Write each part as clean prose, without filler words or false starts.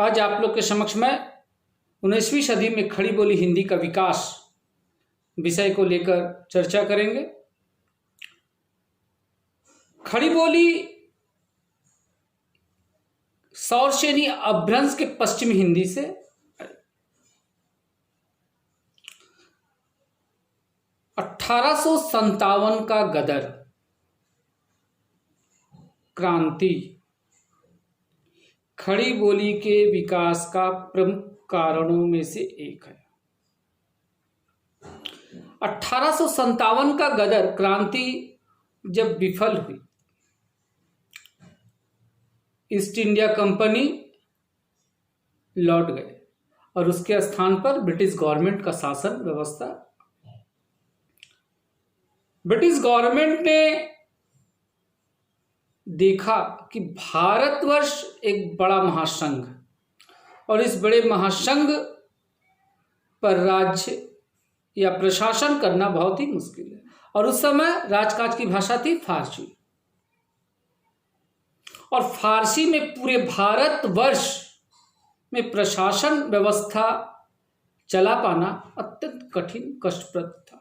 आज आप लोग के समक्ष में 19वीं सदी में खड़ी बोली हिंदी का विकास विषय को लेकर चर्चा करेंगे। खड़ी बोली सौरसेनी अपभ्रंश के पश्चिमी हिंदी से 1857 का गदर क्रांति खड़ी बोली के विकास का प्रमुख कारणों में से एक है। 1857 का गदर क्रांति जब विफल हुई, ईस्ट इंडिया कंपनी लौट गए और उसके स्थान पर ब्रिटिश गवर्नमेंट का शासन व्यवस्था। ब्रिटिश गवर्नमेंट ने देखा कि भारतवर्ष एक बड़ा महासंघ और इस बड़े महासंघ पर राज्य या प्रशासन करना बहुत ही मुश्किल है। और उस समय राजकाज की भाषा थी फारसी, और फारसी में पूरे भारतवर्ष में प्रशासन व्यवस्था चला पाना अत्यंत कठिन कष्टप्रद था।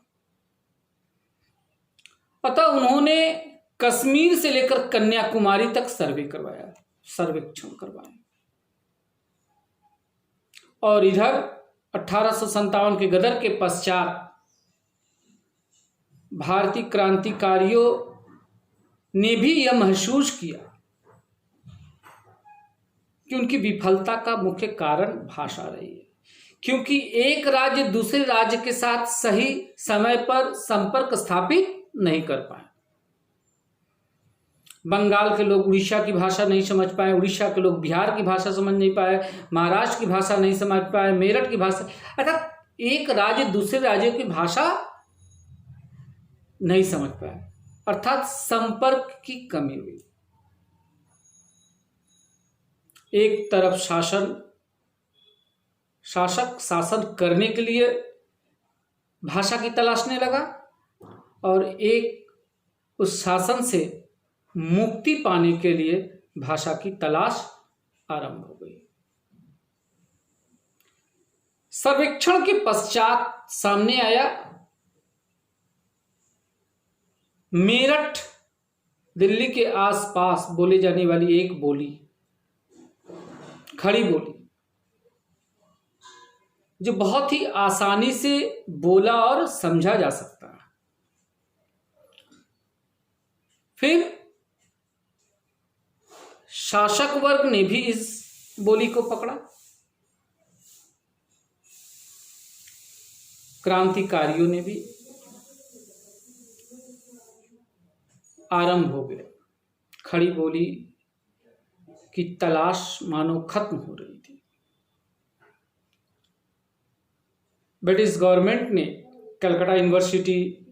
अतः उन्होंने कश्मीर से लेकर कन्याकुमारी तक सर्वेक्षण करवाया। और इधर 1857 के गदर के पश्चात भारतीय क्रांतिकारियों ने भी यह महसूस किया कि उनकी विफलता का मुख्य कारण भाषा रही है, क्योंकि एक राज्य दूसरे राज्य के साथ सही समय पर संपर्क स्थापित नहीं कर पाए। बंगाल के लोग उड़ीसा की भाषा नहीं समझ पाए, उड़ीसा के लोग बिहार की भाषा समझ नहीं पाए, महाराष्ट्र की भाषा नहीं समझ पाए, मेरठ की भाषा, अर्थात एक राज्य दूसरे राज्यों की भाषा नहीं समझ पाए, अर्थात संपर्क की कमी हुई। एक तरफ शासक शासन करने के लिए भाषा की तलाशने लगा और एक उस शासन से मुक्ति पाने के लिए भाषा की तलाश आरंभ हो गई। सर्वेक्षण के पश्चात सामने आया मेरठ दिल्ली के आसपास बोले जाने वाली एक बोली, खड़ी बोली, जो बहुत ही आसानी से बोला और समझा जा सकता है। फिर शासक वर्ग ने भी इस बोली को पकड़ा, क्रांतिकारियों ने भी, आरंभ हो गया। खड़ी बोली की तलाश मानो खत्म हो रही थी। ब्रिटिश गवर्नमेंट ने Calcutta university,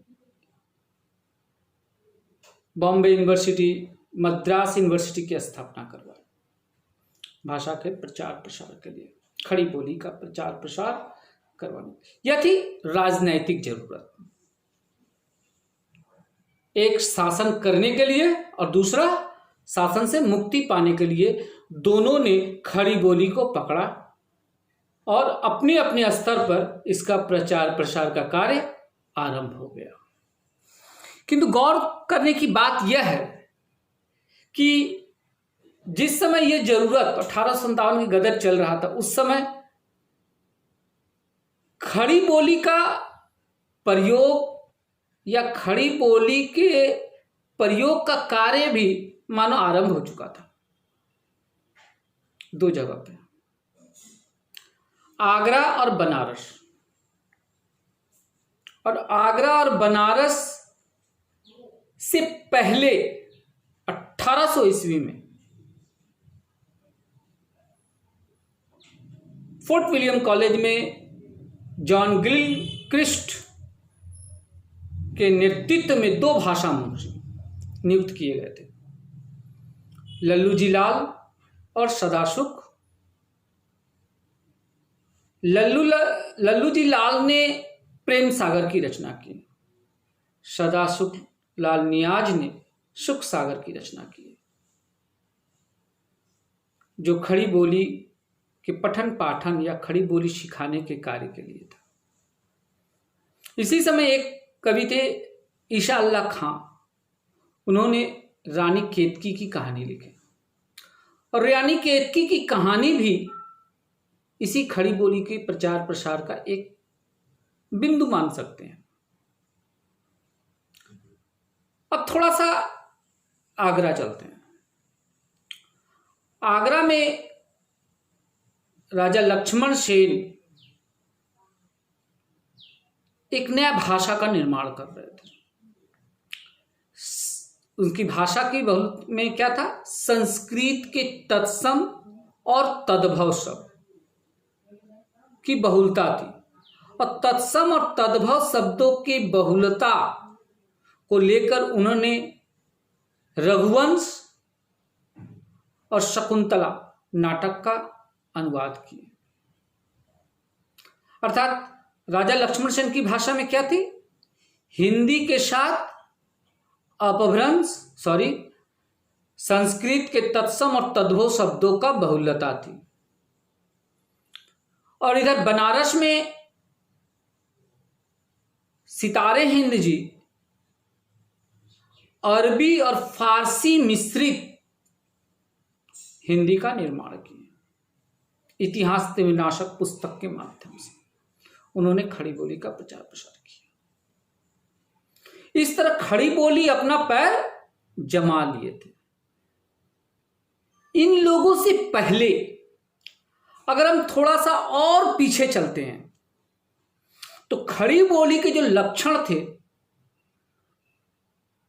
Bombay university, Madras university की स्थापना करवाई भाषा के प्रचार प्रसार के लिए, खड़ी बोली का प्रचार प्रसार करवाने। यह थी राजनैतिक जरूरत, एक शासन करने के लिए और दूसरा शासन से मुक्ति पाने के लिए। दोनों ने खड़ी बोली को पकड़ा और अपने अपने स्तर पर इसका प्रचार प्रसार का कार्य आरंभ हो गया। किंतु गौर करने की बात यह है कि जिस समय यह जरूरत 1857 की गदर चल रहा था, उस समय खड़ी बोली का प्रयोग या खड़ी बोली के प्रयोग का कार्य भी मानो आरंभ हो चुका था। दो जगह पे, आगरा और बनारस। और आगरा और बनारस से पहले 1800 ईस्वी में फोर्ट विलियम कॉलेज में जॉन गिलक्रिस्ट के नेतृत्व में दो भाषा मंत्री नियुक्त किए गए थे, लल्लू जी लाल और सदाशुक। लल्लू जी लाल ने प्रेम सागर की रचना की, सदाशुक लाल नियाज ने सुख सागर की रचना की, जो खड़ी बोली के पठन पाठन या खड़ी बोली सिखाने के कार्य के लिए था। इसी समय एक कवि थे ईशा अल्लाह खां, उन्होंने रानी केतकी की कहानी लिखी और रानी केतकी की कहानी भी इसी खड़ी बोली के प्रचार प्रसार का एक बिंदु मान सकते हैं। अब थोड़ा सा आगरा चलते हैं। आगरा में राजा लक्ष्मण सेन एक नया भाषा का निर्माण कर रहे थे। उनकी भाषा की बहुत में क्या था, संस्कृत के तत्सम और तद्भव शब्द की बहुलता थी और तत्सम और तद्भव शब्दों की बहुलता को लेकर उन्होंने रघुवंश और शकुंतला नाटक का अनुवाद किया। अर्थात राजा लक्ष्मण सेन की भाषा में क्या थी, हिंदी के साथ अपभ्रंश संस्कृत के तत्सम और तद्भव शब्दों का बहुलता थी। और इधर बनारस में सितारे हिंद जी अरबी और फारसी मिश्रित हिंदी का निर्माण किया। इतिहास विनाशक पुस्तक के माध्यम से उन्होंने खड़ी बोली का प्रचार प्रसार किया। इस तरह खड़ी बोली अपना पैर जमा लिए थे। इन लोगों से पहले अगर हम थोड़ा सा और पीछे चलते हैं तो खड़ी बोली के जो लक्षण थे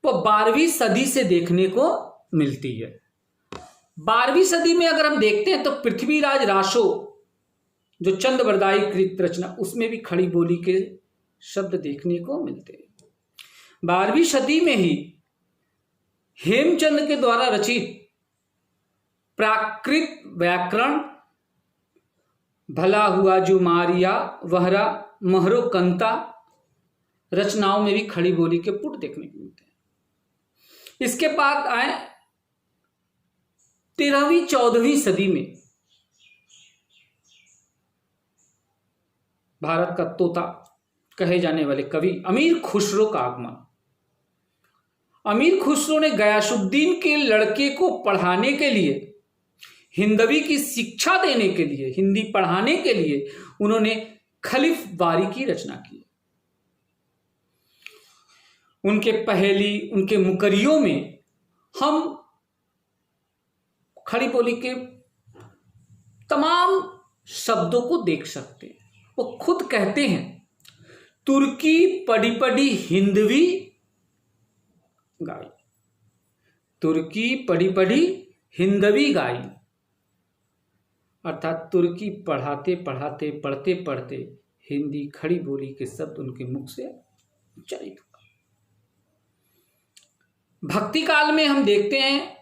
वो 12वीं सदी से देखने को मिलती है। 12वीं सदी में अगर हम देखते हैं तो पृथ्वीराज रासो जो चंद बरदाई कृत रचना, उसमें भी खड़ी बोली के शब्द देखने को मिलते हैं। 12वीं सदी में ही हेमचंद के द्वारा रचित प्राकृत व्याकरण, भला हुआ जो मारिया वहरा महरो कंता रचनाओं में भी खड़ी बोली के पुट देखने को मिलते हैं। इसके बाद आए 13वीं 14वीं सदी में भारत का तोता कहे जाने वाले कवि अमीर खुसरो का आगमन। अमीर खुसरो ने गयासुद्दीन के लड़के को पढ़ाने के लिए, हिंदवी की शिक्षा देने के लिए, हिंदी पढ़ाने के लिए उन्होंने खलीफ वारी की रचना की। उनके पहेली, उनके मुकरियों में हम खड़ी बोली के तमाम शब्दों को देख सकते हैं। वो खुद कहते हैं, तुर्की पढ़ी पढ़ी हिंदवी गाई, तुर्की पढ़ी पढ़ी हिंदवी गाई। अर्थात तुर्की पढ़ाते पढ़ाते, पढ़ते पढ़ते हिंदी खड़ी बोली के शब्द उनके मुख से उच्चारित हुआ। भक्ति काल में हम देखते हैं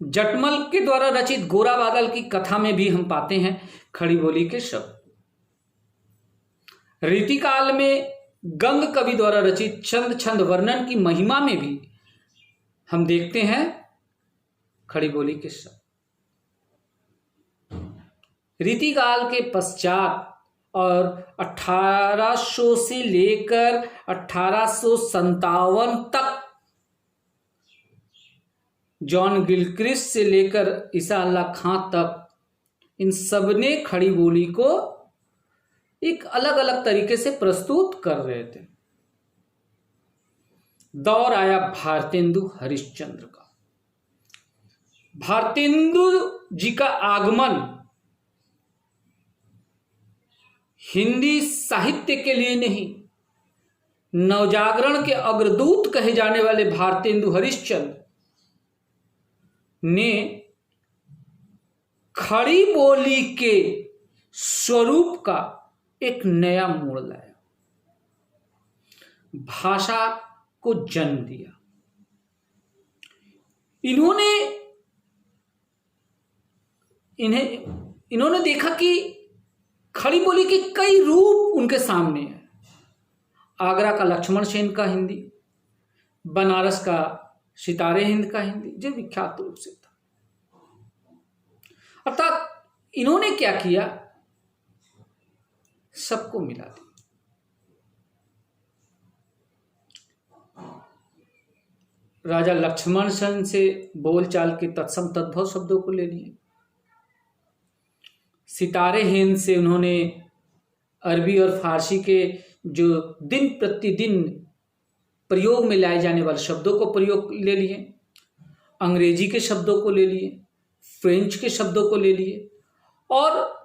जटमल के द्वारा रचित गोरा बादल की कथा में भी हम पाते हैं खड़ी बोली के शब्द। रीतिकाल में गंग कवि द्वारा रचित छंद छंद वर्णन की महिमा में भी हम देखते हैं खड़ी बोली के शब्द। रीतिकाल के पश्चात और 1800 से लेकर 1857 तक जॉन गिलक्रिस्ट से लेकर ईसा अल्लाह खां तक इन सब ने खड़ी बोली को एक अलग अलग तरीके से प्रस्तुत कर रहे थे। दौर आया भारतेंदु हरिश्चंद्र का। भारतेंदु जी का आगमन हिंदी साहित्य के लिए नहीं, नवजागरण के अग्रदूत कहे जाने वाले भारतेंदु हरिश्चंद्र ने खड़ी बोली के स्वरूप का एक नया मोड़ लाया, भाषा को जन्म दिया। इन्होंने देखा कि खड़ी बोली के कई रूप उनके सामने हैं। आगरा का लक्ष्मण सेन का हिंदी, बनारस का सितारे हिंद का हिंदी जो विख्यात रूप से था। अर्थात इन्होंने क्या किया, सबको मिला दिया। राजा लक्ष्मण सेन से बोलचाल के तत्सम तद्भव शब्दों को ले लिए। सितारे हिंद से उन्होंने अरबी और फारसी के जो दिन प्रतिदिन प्रयोग में लाए जाने वाले शब्दों को प्रयोग ले लिए, अंग्रेजी के शब्दों को ले लिए, फ्रेंच के शब्दों को ले लिए और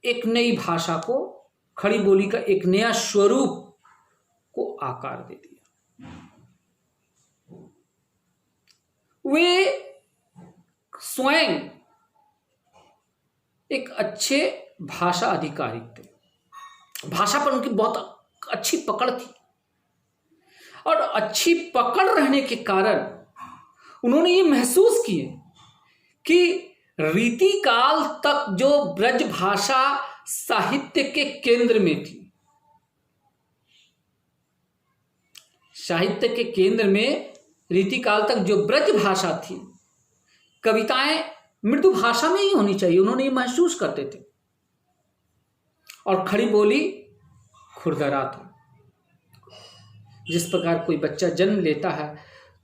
एक नई भाषा को, खड़ी बोली का एक नया स्वरूप को आकार दे दिया। वे स्वयं एक अच्छे भाषा अधिकारी थे, भाषा पर उनकी बहुत अच्छी पकड़ थी और अच्छी पकड़ रहने के कारण उन्होंने ये महसूस किए कि रीतिकाल तक जो ब्रज भाषा साहित्य के केंद्र में थी, साहित्य के केंद्र में रीतिकाल तक जो ब्रज भाषा थी, कविताएं मृदु भाषा में ही होनी चाहिए, उन्होंने ये महसूस करते थे। और खड़ी बोली खुरदरा था। जिस प्रकार कोई बच्चा जन्म लेता है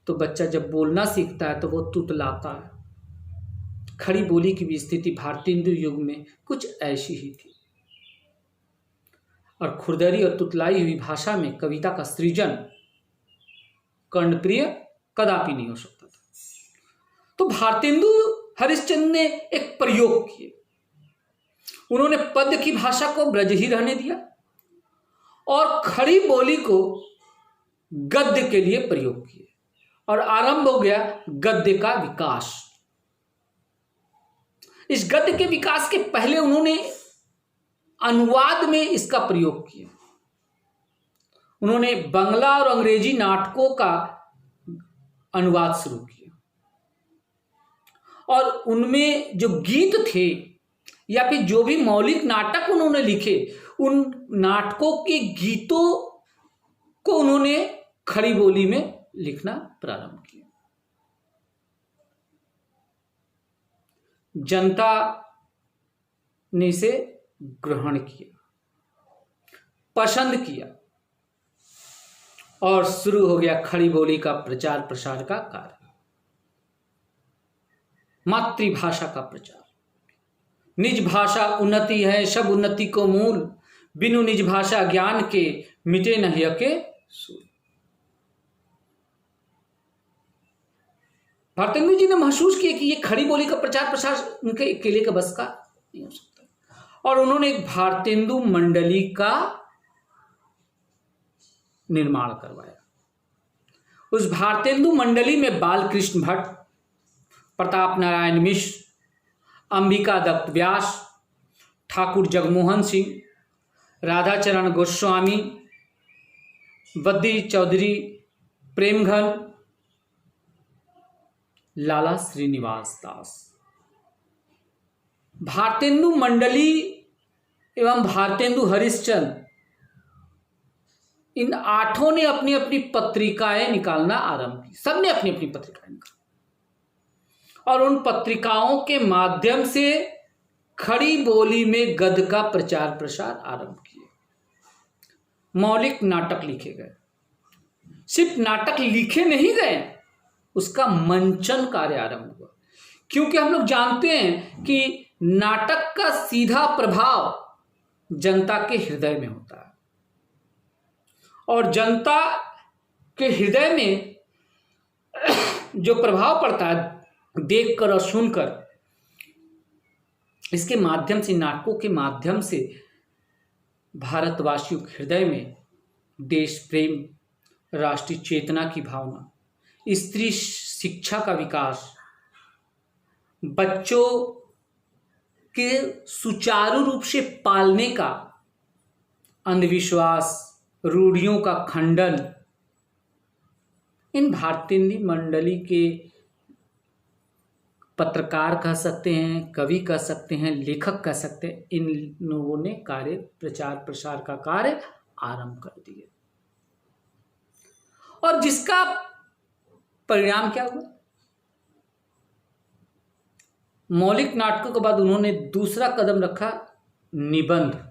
तो बच्चा जब बोलना सीखता है तो वो तुतलाता है। खड़ी बोली की भी स्थिति भारतीय हिंदू युग में कुछ ऐसी ही थी और खुरदरी और तुतलाई हुई भाषा में कविता का सृजन कर्णप्रिय कदापि नहीं हो सकता था। तो भारतेंदु हरिश्चंद्र ने एक प्रयोग किए। उन्होंने पद्य की भाषा को ब्रज ही रहने दिया और खड़ी बोली को गद्य के लिए प्रयोग किए और आरंभ हो गया गद्य का विकास। इस गद्य के विकास के पहले उन्होंने अनुवाद में इसका प्रयोग किया। उन्होंने बांग्ला और अंग्रेजी नाटकों का अनुवाद शुरू किया और उनमें जो गीत थे या फिर जो भी मौलिक नाटक उन्होंने लिखे, उन नाटकों के गीतों को उन्होंने खड़ी बोली में लिखना प्रारंभ किया। जनता ने इसे ग्रहण किया, पसंद किया और शुरू हो गया खड़ी बोली का प्रचार प्रसार का कार्य। मातृभाषा का प्रचार। निज भाषा उन्नति है, सब उन्नति को मूल, बिनु निज भाषा ज्ञान के मिटे न यके सूल। भारतेंदु जी ने महसूस किया कि ये खड़ी बोली का प्रचार प्रसार उनके अकेले का बस का नहीं हो सकता और उन्होंने एक भारतेंदु मंडली का निर्माण करवाया। उस भारतेंदु मंडली में बालकृष्ण भट्ट, प्रताप नारायण मिश्र, अंबिका दत्त व्यास, ठाकुर जगमोहन सिंह, राधाचरण गोस्वामी, बद्री चौधरी प्रेमघन, लाला श्रीनिवास दास। भारतेंदु मंडली एवं भारतेंदु हरिश्चंद्र, इन आठों ने अपनी अपनी पत्रिकाएं निकालना आरंभ की। सबने अपनी अपनी पत्रिकाएं निकाली और उन पत्रिकाओं के माध्यम से खड़ी बोली में गद्य का प्रचार प्रसार आरंभ किए। मौलिक नाटक लिखे गए। सिर्फ नाटक लिखे नहीं गए, उसका मंचन कार्य आरंभ हुआ, क्योंकि हम लोग जानते हैं कि नाटक का सीधा प्रभाव जनता के हृदय में होता है और जनता के हृदय में जो प्रभाव पड़ता है देखकर और सुनकर, इसके माध्यम से, नाटकों के माध्यम से भारतवासियों के हृदय में देश प्रेम, राष्ट्रीय चेतना की भावना, स्त्री शिक्षा का विकास, बच्चों के सुचारू रूप से पालने का, अंधविश्वास, रूढ़ियों का खंडन, इन भारतेंदु मंडली के पत्रकार कह सकते हैं, कवि कह सकते हैं, लेखक कह सकते हैं, इन लोगों ने कार्य, प्रचार प्रसार का कार्य आरंभ कर दिया और जिसका परिणाम क्या हुआ? मौलिक नाटकों के बाद उन्होंने दूसरा कदम रखा, निबंध।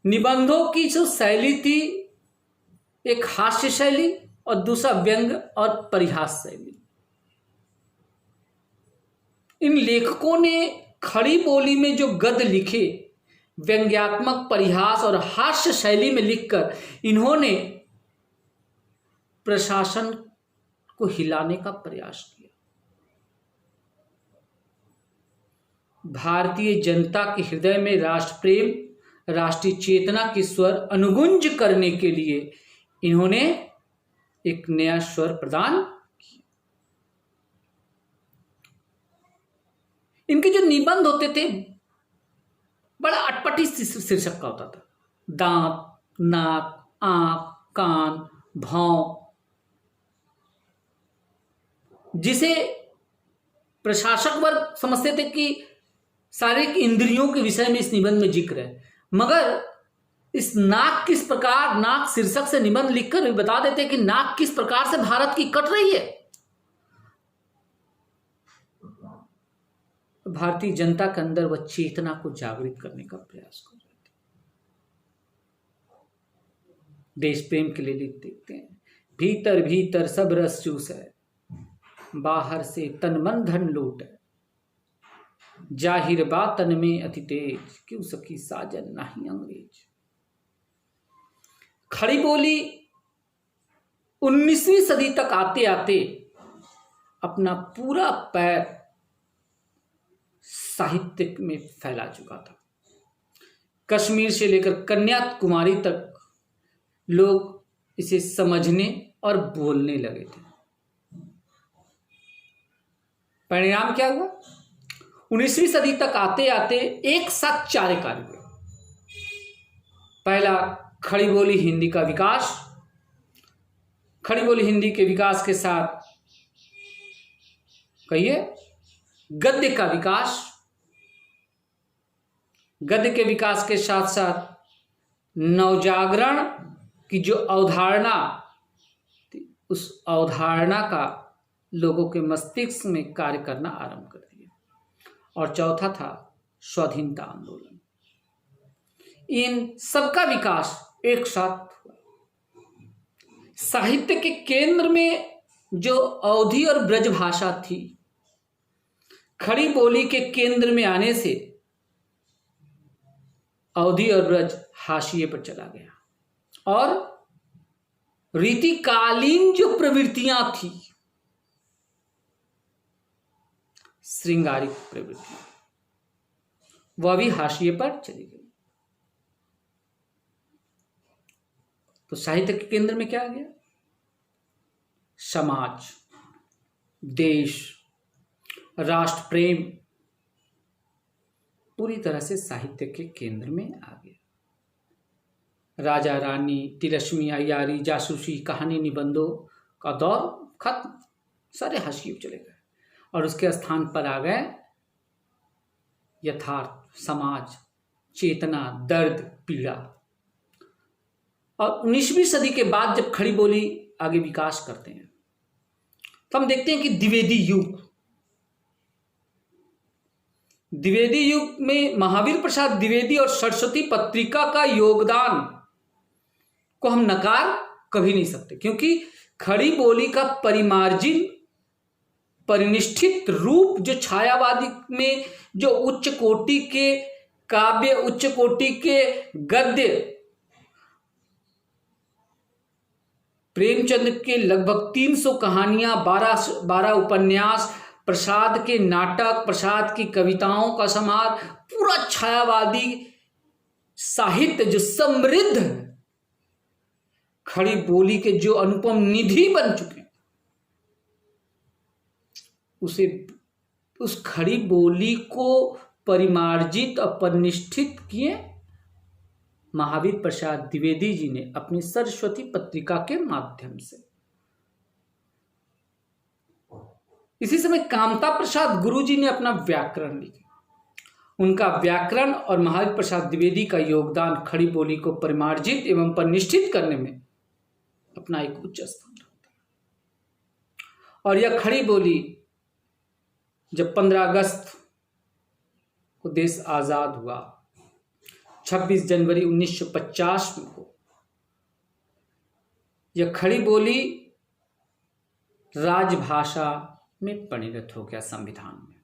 निबंधों की जो शैली थी, एक हास्य शैली और दूसरा व्यंग और परिहास शैली। इन लेखकों ने खड़ी बोली में जो गद्य लिखे, व्यंग्यात्मक, परिहास और हास्य शैली में लिखकर इन्होंने प्रशासन को हिलाने का प्रयास किया। भारतीय जनता के हृदय में राष्ट्र प्रेम, राष्ट्रीय चेतना के स्वर अनुगुंज करने के लिए इन्होंने एक नया स्वर प्रदान किया। इनके जो निबंध होते थे, बड़ा अटपटी शीर्षक का होता था। दांत, नाक, आंख, कान, भौं, जिसे प्रशासक वर्ग समझते थे कि शारीरिक इंद्रियों के विषय में इस निबंध में जिक्र है, मगर इस नाक किस प्रकार, नाक शीर्षक से निबंध लिखकर भी बता देते कि नाक किस प्रकार से भारत की कट रही है। भारतीय जनता के अंदर वह चेतना को जागृत करने का प्रयास कर रहे थे। देश प्रेम के लिए लिखते हैं, भीतर भीतर सब रस चूस है, बाहर से तन मन धन लूट है, जाहिर बात तन में अति तेज, क्यों सखी साजन नहीं अंग्रेज। खड़ी बोली 19वीं सदी तक आते आते अपना पूरा पैर साहित्य में फैला चुका था। कश्मीर से लेकर कन्याकुमारी तक लोग इसे समझने और बोलने लगे थे। परिणाम क्या हुआ? 19वीं सदी तक आते आते एक साथ 4 कार्य हुए। पहला, खड़ी बोली हिंदी का विकास। खड़ी बोली हिंदी के विकास के साथ कहिए गद्य का विकास। गद्य के विकास के साथ साथ नवजागरण की जो अवधारणा, उस अवधारणा का लोगों के मस्तिष्क में कार्य करना आरंभ कर दिया। और चौथा था स्वाधीनता आंदोलन। इन सबका विकास एक साथ हुआ। साहित्य के केंद्र में जो अवधी और ब्रज भाषा थी, खड़ी बोली के केंद्र में आने से अवधी और ब्रज हाशिए पर चला गया और रीतिकालीन जो प्रवृत्तियां थी, श्रृंगारिक प्रवृत्तियां, वह भी हाशिए पर चली गई। तो साहित्य के केंद्र में क्या आ गया? समाज, देश, राष्ट्र प्रेम पूरी तरह से साहित्य के केंद्र में आ गया। राजा रानी, तिलस्मी, अय्यारी, जासूसी, कहानी, निबंधों का दौर खत्म, सारे हाशिए चले गए और उसके स्थान पर आ गए यथार्थ, समाज, चेतना, दर्द, पीड़ा। और 19वीं सदी के बाद जब खड़ी बोली आगे विकास करते हैं तो हम देखते हैं कि द्विवेदी युग में महावीर प्रसाद द्विवेदी और सरस्वती पत्रिका का योगदान को हम नकार कभी नहीं सकते, क्योंकि खड़ी बोली का परिमार्जित, परिनिष्ठित रूप जो छायावादी में जो उच्च कोटि के काव्य, उच्च कोटि के गद्य, प्रेमचंद के लगभग 300 कहानियां, 12 उपन्यास, प्रसाद के नाटक, प्रसाद की कविताओं का समार, पूरा छायावादी साहित्य जो समृद्ध है, खड़ी बोली के जो अनुपम निधि बन चुके हैं, उस खड़ी बोली को परिमार्जित और परिनिष्ठित किए महावीर प्रसाद द्विवेदी जी ने अपनी सरस्वती पत्रिका के माध्यम से। इसी समय कामता प्रसाद गुरु जी ने अपना व्याकरण लिखा। उनका व्याकरण और महावीर प्रसाद द्विवेदी का योगदान खड़ी बोली को परिमार्जित एवं परिनिष्ठित करने में अपना एक उच्च स्थान रखता है। और यह खड़ी बोली जब 15 अगस्त को देश आज़ाद हुआ, 26 जनवरी 1950 को यह खड़ी बोली राजभाषा में परिणत हो गया संविधान में।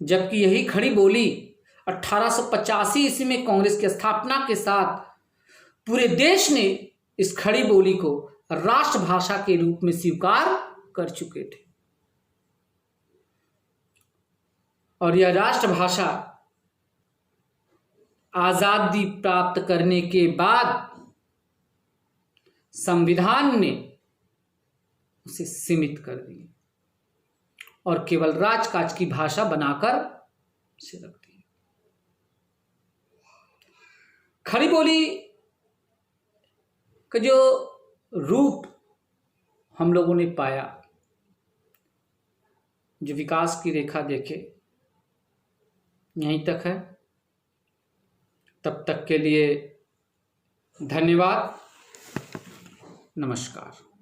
जबकि यही खड़ी बोली 1885 ईस्वी में कांग्रेस की स्थापना के साथ पूरे देश ने इस खड़ी बोली को राष्ट्रभाषा के रूप में स्वीकार कर चुके थे। और यह राष्ट्रभाषा आजादी प्राप्त करने के बाद संविधान ने उसे सीमित कर दी और केवल राजकाज की भाषा बनाकर उसे रख दी। खड़ी बोली का जो रूप हम लोगों ने पाया, जो विकास की रेखा देखे, यहीं तक है। तब तक के लिए धन्यवाद, नमस्कार।